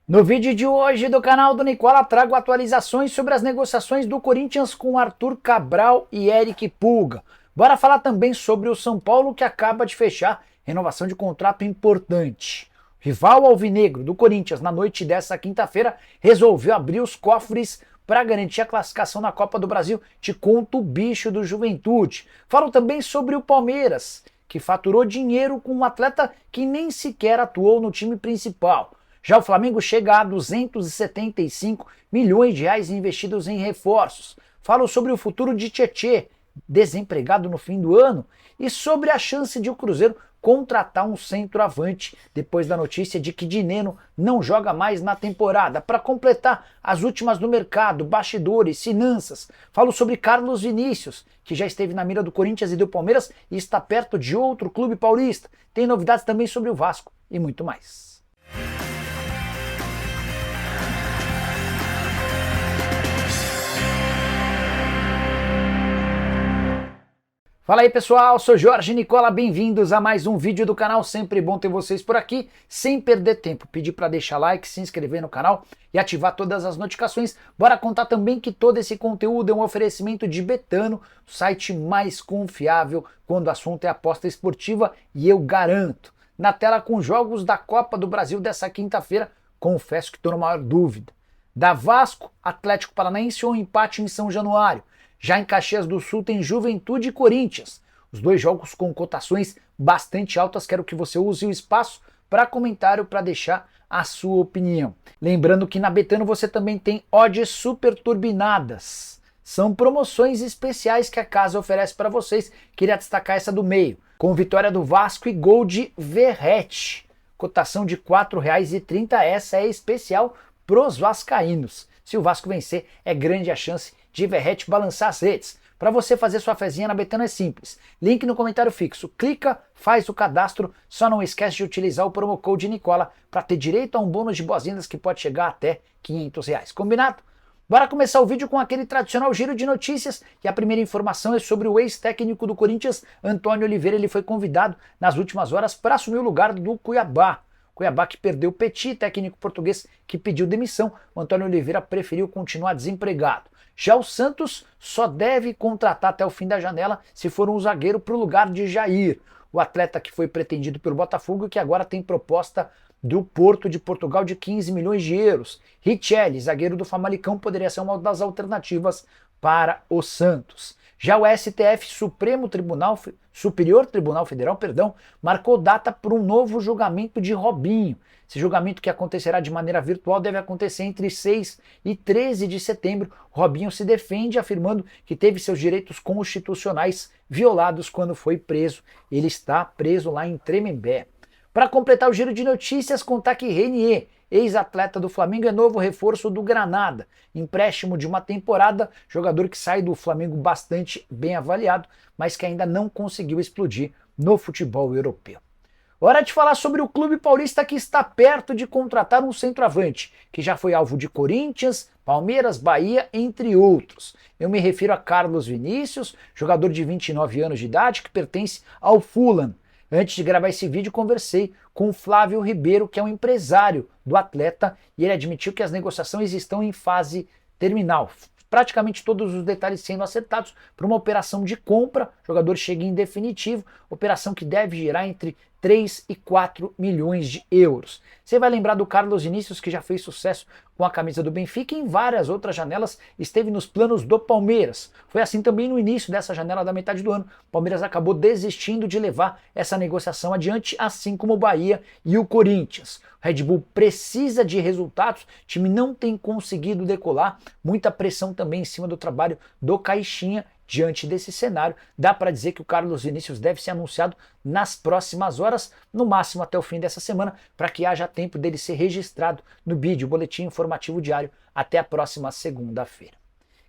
No vídeo de hoje do canal do Nicola trago atualizações sobre as negociações do Corinthians com Arthur Cabral e Eric Pulga. Bora falar também sobre o São Paulo que acaba de fechar renovação de contrato importante. O rival alvinegro do Corinthians na noite dessa quinta-feira resolveu abrir os cofres para garantir a classificação na Copa do Brasil. Te conto o bicho do Juventude. Falo também sobre o Palmeiras, que faturou dinheiro com um atleta que nem sequer atuou no time principal. Já o Flamengo chega a 275 milhões de reais investidos em reforços. Falo sobre o futuro de Tietê, desempregado no fim do ano, e sobre a chance de o Cruzeiro contratar um centroavante depois da notícia de que Dineno não joga mais na temporada. Para completar as últimas do mercado, bastidores, finanças, falo sobre Carlos Vinícius, que já esteve na mira do Corinthians e do Palmeiras e está perto de outro clube paulista. Tem novidades também sobre o Vasco e muito mais. Fala aí pessoal, sou Jorge Nicola, bem-vindos a mais um vídeo do canal, sempre bom ter vocês por aqui. Sem perder tempo, pedir para deixar like, se inscrever no canal e ativar todas as notificações. Bora contar também que todo esse conteúdo é um oferecimento de Betano, o site mais confiável quando o assunto é aposta esportiva, e eu garanto. Na tela com jogos da Copa do Brasil dessa quinta-feira, confesso que estou na maior dúvida. Da Vasco, Atlético Paranaense ou empate em São Januário? Já em Caxias do Sul tem Juventude e Corinthians. Os dois jogos com cotações bastante altas. Quero que você use o espaço para comentário para deixar a sua opinião. Lembrando que na Betano você também tem odds super turbinadas. São promoções especiais que a casa oferece para vocês. Queria destacar essa do meio. Com vitória do Vasco e gol de Verratti. Cotação de R$ 4,30. Essa é especial pros vascaínos. Se o Vasco vencer, é grande a chance de Verratti balançar as redes. Para você fazer sua fezinha na Betano é simples. Link no comentário fixo. Clica, faz o cadastro. Só não esquece de utilizar o promo code Nicola para ter direito a um bônus de boas-vindas que pode chegar até R$ 500. Combinado? Bora começar o vídeo com aquele tradicional giro de notícias. E a primeira informação é sobre o ex-técnico do Corinthians, Antônio Oliveira. Ele foi convidado nas últimas horas para assumir o lugar do Cuiabá. Cuiabá que perdeu o Petit, técnico português que pediu demissão. O Antônio Oliveira preferiu continuar desempregado. Já o Santos só deve contratar até o fim da janela se for um zagueiro para o lugar de Jair, o atleta que foi pretendido pelo Botafogo e que agora tem proposta do Porto de Portugal de 15 milhões de euros. Richelli, zagueiro do Famalicão, poderia ser uma das alternativas para o Santos. Já o STF, Superior Tribunal Federal, marcou data para um novo julgamento de Robinho. Esse julgamento, que acontecerá de maneira virtual, deve acontecer entre 6 e 13 de setembro. Robinho se defende afirmando que teve seus direitos constitucionais violados quando foi preso. Ele está preso lá em Tremembé. Para completar o giro de notícias, contar que Renier, ex-atleta do Flamengo, é novo reforço do Granada. Empréstimo de uma temporada, jogador que sai do Flamengo bastante bem avaliado, mas que ainda não conseguiu explodir no futebol europeu. Hora de falar sobre o clube paulista que está perto de contratar um centroavante, que já foi alvo de Corinthians, Palmeiras, Bahia, entre outros. Eu me refiro a Carlos Vinícius, jogador de 29 anos de idade, que pertence ao Fulham. Antes de gravar esse vídeo, conversei com o Flávio Ribeiro, que é um empresário do atleta, e ele admitiu que as negociações estão em fase terminal. Praticamente todos os detalhes sendo acertados para uma operação de compra. O jogador chega em definitivo, operação que deve girar entre 3 e 4 milhões de euros. Você vai lembrar do Carlos Vinícius, que já fez sucesso com a camisa do Benfica e em várias outras janelas esteve nos planos do Palmeiras. Foi assim também no início dessa janela da metade do ano. O Palmeiras acabou desistindo de levar essa negociação adiante, assim como o Bahia e o Corinthians. O Red Bull precisa de resultados, o time não tem conseguido decolar, muita pressão também em cima do trabalho do Caixinha. Diante desse cenário, dá para dizer que o Carlos Vinícius deve ser anunciado nas próximas horas, no máximo até o fim dessa semana, para que haja tempo dele ser registrado no BID, o Boletim Informativo Diário, até a próxima segunda-feira.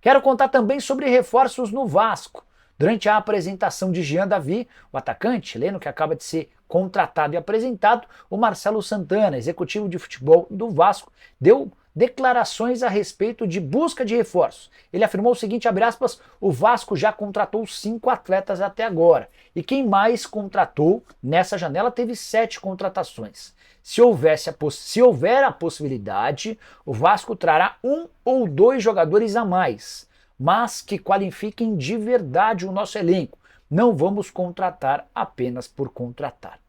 Quero contar também sobre reforços no Vasco. Durante a apresentação de Jean Davi, o atacante chileno que acaba de ser contratado e apresentado, o Marcelo Santana, executivo de futebol do Vasco, deu declarações a respeito de busca de reforços. Ele afirmou o seguinte, abre aspas, o Vasco já contratou 5 atletas até agora, e quem mais contratou nessa janela teve 7 contratações. Se houver a possibilidade, o Vasco trará 1 ou 2 jogadores a mais, mas que qualifiquem de verdade o nosso elenco. Não vamos contratar apenas por contratar.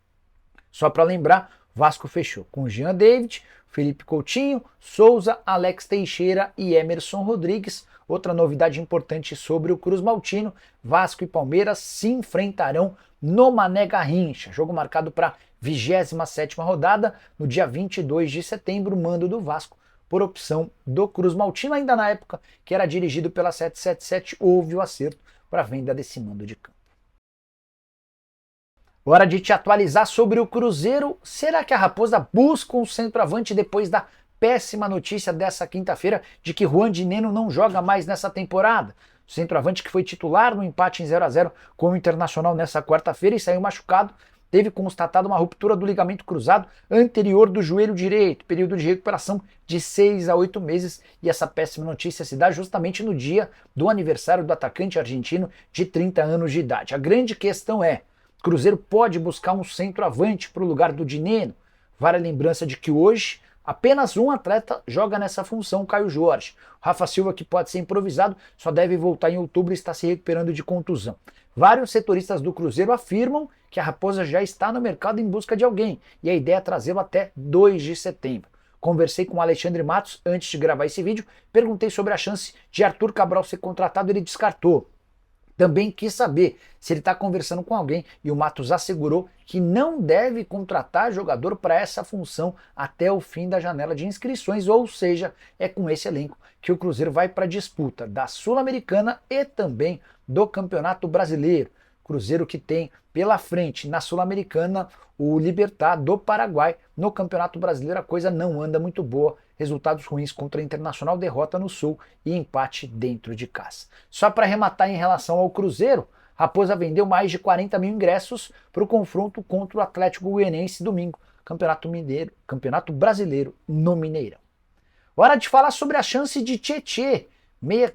Só para lembrar, Vasco fechou com Jean David, Felipe Coutinho, Souza, Alex Teixeira e Emerson Rodrigues. Outra novidade importante sobre o Cruz Maltino, Vasco e Palmeiras se enfrentarão no Mané Garrincha, jogo marcado para a 27ª rodada, no dia 22 de setembro, mando do Vasco, por opção do Cruz Maltino, ainda na época que era dirigido pela 777, houve o acerto para a venda desse mando de campo. Hora de te atualizar sobre o Cruzeiro. Será que a Raposa busca um centroavante depois da péssima notícia dessa quinta-feira de que Juan de Neno não joga mais nessa temporada? O centroavante que foi titular no empate em 0-0 com o Internacional nessa quarta-feira e saiu machucado, teve constatado uma ruptura do ligamento cruzado anterior do joelho direito, período de recuperação de 6 a 8 meses, e essa péssima notícia se dá justamente no dia do aniversário do atacante argentino de 30 anos de idade. A grande questão é, Cruzeiro pode buscar um centroavante para o lugar do Dineno? Vale a lembrança de que hoje apenas um atleta joga nessa função, Caio Jorge. O Rafa Silva, que pode ser improvisado, só deve voltar em outubro e está se recuperando de contusão. Vários setoristas do Cruzeiro afirmam que a Raposa já está no mercado em busca de alguém e a ideia é trazê-lo até 2 de setembro. Conversei com o Alexandre Matos antes de gravar esse vídeo, perguntei sobre a chance de Arthur Cabral ser contratado, ele descartou. Também quis saber se ele está conversando com alguém e o Matos assegurou que não deve contratar jogador para essa função até o fim da janela de inscrições, ou seja, é com esse elenco que o Cruzeiro vai para a disputa da Sul-Americana e também do Campeonato Brasileiro. Cruzeiro que tem pela frente na Sul-Americana o Libertad do Paraguai. No Campeonato Brasileiro a coisa não anda muito boa, resultados ruins contra a Internacional, derrota no Sul e empate dentro de casa. Só para arrematar em relação ao Cruzeiro, Raposa vendeu mais de 40 mil ingressos para o confronto contra o Atlético Goianiense domingo, Campeonato Brasileiro no Mineirão. Hora de falar sobre a chance de Tietê,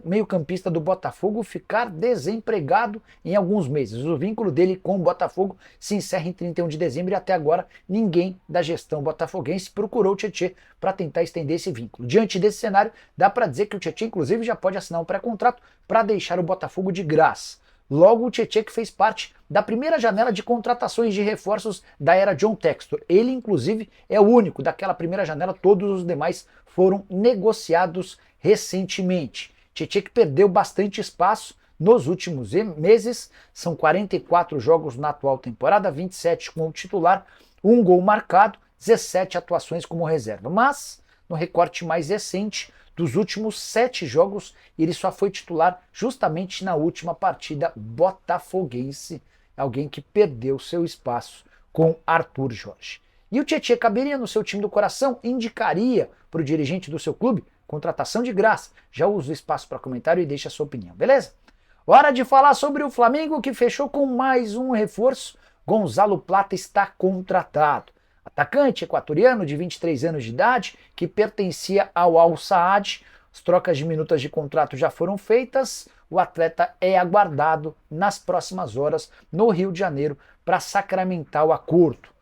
meio-campista do Botafogo, ficar desempregado em alguns meses. O vínculo dele com o Botafogo se encerra em 31 de dezembro e até agora ninguém da gestão botafoguense procurou o Tietê para tentar estender esse vínculo. Diante desse cenário, dá para dizer que o Tietê inclusive já pode assinar um pré-contrato para deixar o Botafogo de graça. Logo, o Tietê, que fez parte da primeira janela de contratações de reforços da era John Textor. Ele, inclusive, é o único daquela primeira janela, todos os demais foram negociados recentemente. Tietê que perdeu bastante espaço nos últimos meses, são 44 jogos na atual temporada, 27 como titular, 1 gol marcado, 17 atuações como reserva. Mas, no recorte mais recente, dos últimos 7 jogos, ele só foi titular justamente na última partida botafoguense, alguém que perdeu seu espaço com Arthur Jorge. E o Tietê caberia no seu time do coração? Indicaria para o dirigente do seu clube? Contratação de graça. Já usa o espaço para comentário e deixa a sua opinião, beleza? Hora de falar sobre o Flamengo, que fechou com mais um reforço. Gonzalo Plata está contratado. Atacante equatoriano de 23 anos de idade, que pertencia ao Al Saad. As trocas de minutas de contrato já foram feitas. O atleta é aguardado nas próximas horas no Rio de Janeiro para sacramentar o acordo.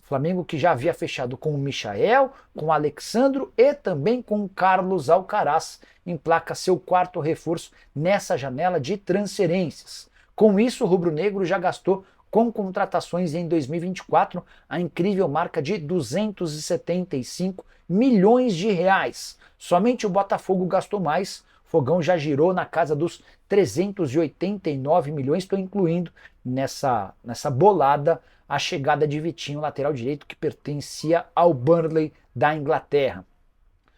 Flamengo que já havia fechado com o Michael, com o Alexandro e também com o Carlos Alcaraz, emplaca seu 4º reforço nessa janela de transferências. Com isso, o rubro-negro já gastou com contratações em 2024 a incrível marca de 275 milhões de reais. Somente o Botafogo gastou mais, o Fogão já girou na casa dos 389 milhões, estou incluindo nessa bolada a chegada de Vitinho, lateral direito, que pertencia ao Burnley da Inglaterra.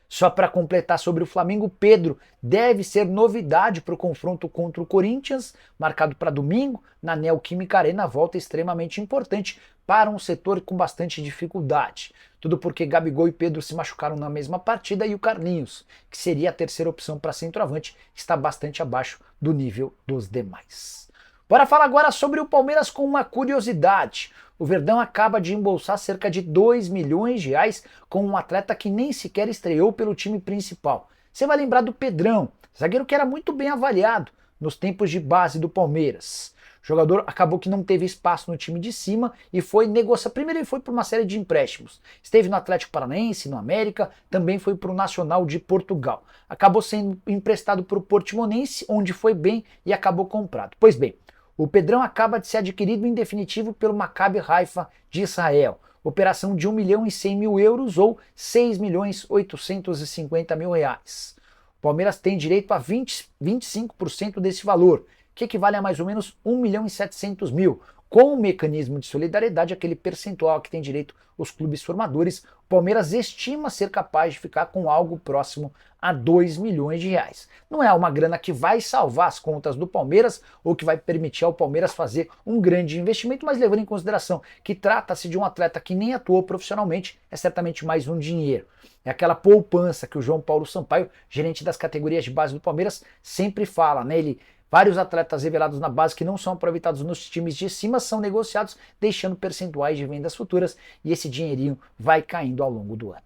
Só para completar sobre o Flamengo, Pedro deve ser novidade para o confronto contra o Corinthians, marcado para domingo, na Neoquímica Arena, volta extremamente importante para um setor com bastante dificuldade. Tudo porque Gabigol e Pedro se machucaram na mesma partida e o Carlinhos, que seria a terceira opção para centroavante, está bastante abaixo do nível dos demais. Bora falar agora sobre o Palmeiras com uma curiosidade. O Verdão acaba de embolsar cerca de 2 milhões de reais com um atleta que nem sequer estreou pelo time principal. Você vai lembrar do Pedrão, zagueiro que era muito bem avaliado nos tempos de base do Palmeiras. O jogador acabou que não teve espaço no time de cima e foi negociado. Primeiro ele foi por uma série de empréstimos. Esteve no Atlético Paranaense, no América, também foi para o Nacional de Portugal. Acabou sendo emprestado para o Portimonense, onde foi bem e acabou comprado. Pois bem, o Pedrão acaba de ser adquirido em definitivo pelo Maccabi Haifa de Israel. Operação de 1 milhão e 100 mil euros ou 6 milhões 850 mil reais. O Palmeiras tem direito a 25% desse valor, que equivale a mais ou menos 1 milhão e 700 mil. Com o mecanismo de solidariedade, aquele percentual que tem direito os clubes formadores, o Palmeiras estima ser capaz de ficar com algo próximo a 2 milhões de reais. Não é uma grana que vai salvar as contas do Palmeiras ou que vai permitir ao Palmeiras fazer um grande investimento, mas levando em consideração que trata-se de um atleta que nem atuou profissionalmente, é certamente mais um dinheiro. É aquela poupança que o João Paulo Sampaio, gerente das categorias de base do Palmeiras, sempre fala, né? Vários atletas revelados na base que não são aproveitados nos times de cima são negociados, deixando percentuais de vendas futuras e esse dinheirinho vai caindo ao longo do ano.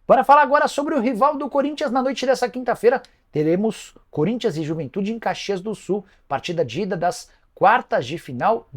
Bora falar agora sobre o rival do Corinthians na noite dessa quinta-feira. Teremos Corinthians e Juventude em Caxias do Sul, partida de ida das quartas de final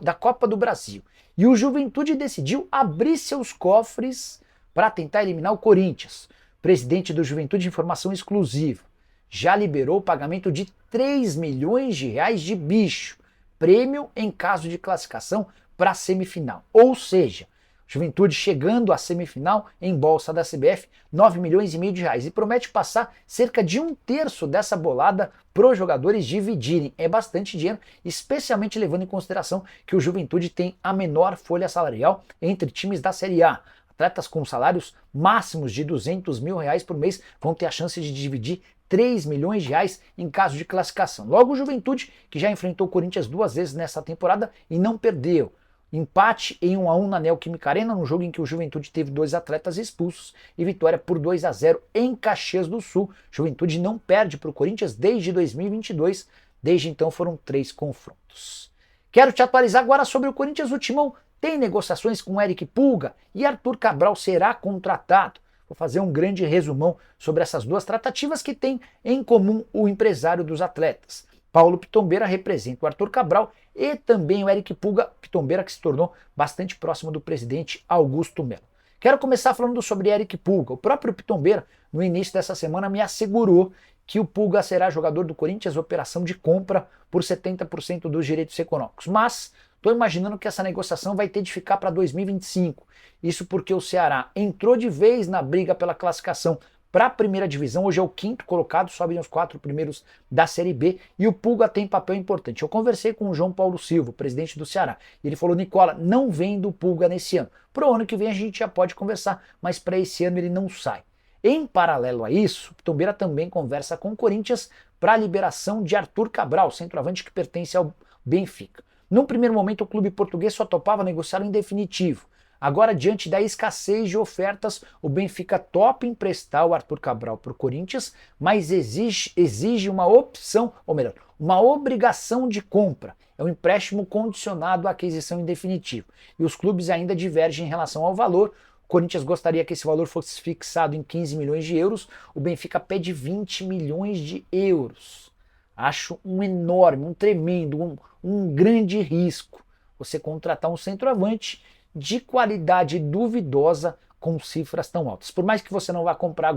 da Copa do Brasil. E o Juventude decidiu abrir seus cofres para tentar eliminar o Corinthians. O presidente do Juventude, informação exclusiva, já liberou o pagamento de 3 milhões de reais de bicho, prêmio em caso de classificação para a semifinal. Ou seja, Juventude chegando à semifinal em bolsa da CBF, 9 milhões e meio de reais, e promete passar cerca de 1/3 dessa bolada para os jogadores dividirem. É bastante dinheiro, especialmente levando em consideração que o Juventude tem a menor folha salarial entre times da Série A. Atletas com salários máximos de 200 mil reais por mês vão ter a chance de dividir 3 milhões de reais em caso de classificação. Logo o Juventude, que já enfrentou o Corinthians 2 vezes nessa temporada e não perdeu. Empate em 1-1 na Neoquímica Arena, num jogo em que o Juventude teve 2 atletas expulsos, e vitória por 2-0 em Caxias do Sul. Juventude não perde para o Corinthians desde 2022, desde então foram 3 confrontos. Quero te atualizar agora sobre o Corinthians. O Timão tem negociações com Eric Pulga e Arthur Cabral será contratado. Vou fazer um grande resumão sobre essas duas tratativas que têm em comum o empresário dos atletas. Paulo Pitombeira representa o Arthur Cabral e também o Eric Pulga, Pitombeira que se tornou bastante próximo do presidente Augusto Melo. Quero começar falando sobre Eric Pulga. O próprio Pitombeira, no início dessa semana, me assegurou que o Pulga será jogador do Corinthians, operação de compra por 70% dos direitos econômicos. Mas estou imaginando que essa negociação vai ter de ficar para 2025. Isso porque o Ceará entrou de vez na briga pela classificação para a primeira divisão, hoje é o 5º colocado, sobem os 4 primeiros da Série B, e o Pulga tem papel importante. Eu conversei com o João Paulo Silva, presidente do Ceará, e ele falou: Nicola, não vem do Pulga nesse ano. Para o ano que vem a gente já pode conversar, mas para esse ano ele não sai. Em paralelo a isso, Pitombeira também conversa com o Corinthians para a liberação de Arthur Cabral, centroavante que pertence ao Benfica. Num primeiro momento o clube português só topava negociar em definitivo. Agora, diante da escassez de ofertas, o Benfica topa emprestar o Arthur Cabral para o Corinthians, mas exige uma opção, ou melhor, uma obrigação de compra. É um empréstimo condicionado à aquisição em definitivo. E os clubes ainda divergem em relação ao valor. O Corinthians gostaria que esse valor fosse fixado em 15 milhões de euros, o Benfica pede 20 milhões de euros. Acho um enorme, um tremendo, um grande risco você contratar um centroavante de qualidade duvidosa com cifras tão altas. Por mais que você não vá comprar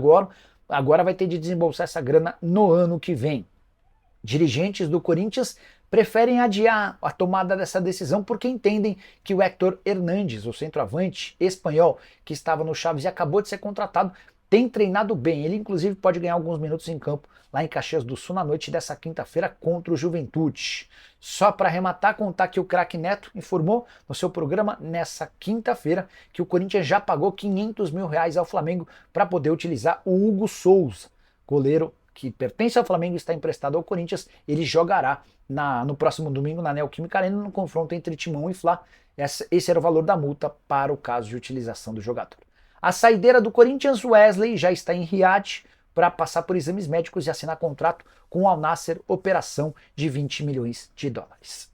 agora vai ter de desembolsar essa grana no ano que vem. Dirigentes do Corinthians preferem adiar a tomada dessa decisão porque entendem que o Héctor Hernández, o centroavante espanhol que estava no Chaves e acabou de ser contratado, tem treinado bem. Ele inclusive pode ganhar alguns minutos em campo lá em Caxias do Sul na noite dessa quinta-feira contra o Juventude. Só para arrematar, contar que o craque Neto informou no seu programa nessa quinta-feira que o Corinthians já pagou 500 mil reais ao Flamengo para poder utilizar o Hugo Souza, goleiro que pertence ao Flamengo e está emprestado ao Corinthians. Ele jogará no próximo domingo na Neoquímica Arena no confronto entre Timão e Fla. Esse era o valor da multa para o caso de utilização do jogador. A saideira do Corinthians, Wesley, já está em Riad para passar por exames médicos e assinar contrato com o Al Nassr, operação de 20 milhões de dólares.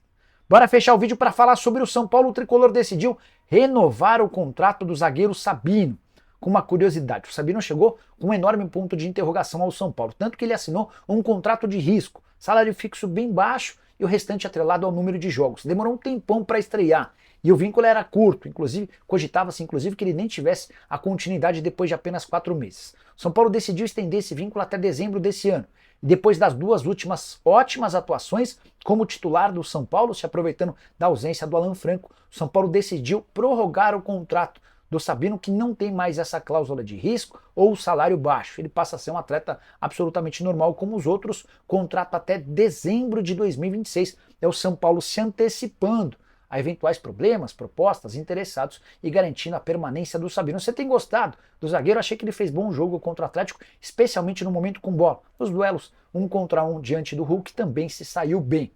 Bora fechar o vídeo para falar sobre o São Paulo. O tricolor decidiu renovar o contrato do zagueiro Sabino. Com uma curiosidade, o Sabino chegou com um enorme ponto de interrogação ao São Paulo, tanto que ele assinou um contrato de risco, salário fixo bem baixo e o restante atrelado ao número de jogos. Demorou um tempão para estrear e o vínculo era curto, inclusive cogitava-se que ele nem tivesse a continuidade depois de apenas 4 meses. O São Paulo decidiu estender esse vínculo até dezembro desse ano. E depois das 2 últimas ótimas atuações como titular do São Paulo, se aproveitando da ausência do Alan Franco, o São Paulo decidiu prorrogar o contrato do Sabino, que não tem mais essa cláusula de risco ou salário baixo. Ele passa a ser um atleta absolutamente normal como os outros, contrato até dezembro de 2026. É o São Paulo se antecipando a eventuais problemas, propostas, interessados e garantindo a permanência do Sabino. Você tem gostado do zagueiro? Achei que ele fez bom jogo contra o Atlético, especialmente no momento com bola. Os duelos 1 contra 1 diante do Hulk também se saiu bem.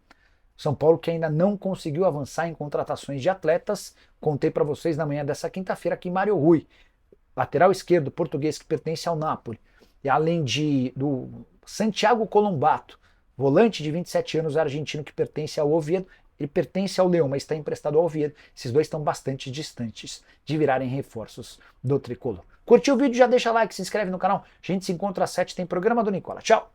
São Paulo que ainda não conseguiu avançar em contratações de atletas. Contei para vocês na manhã dessa quinta-feira que Mário Rui, lateral esquerdo português que pertence ao Napoli, e além do Santiago Colombato, volante de 27 anos argentino que pertence ao Oviedo, ele pertence ao Leão, mas está emprestado ao Oviedo. Esses dois estão bastante distantes de virarem reforços do tricolor. Curtiu o vídeo? Já deixa like, se inscreve no canal. A gente se encontra às 7, tem programa do Nicola. Tchau!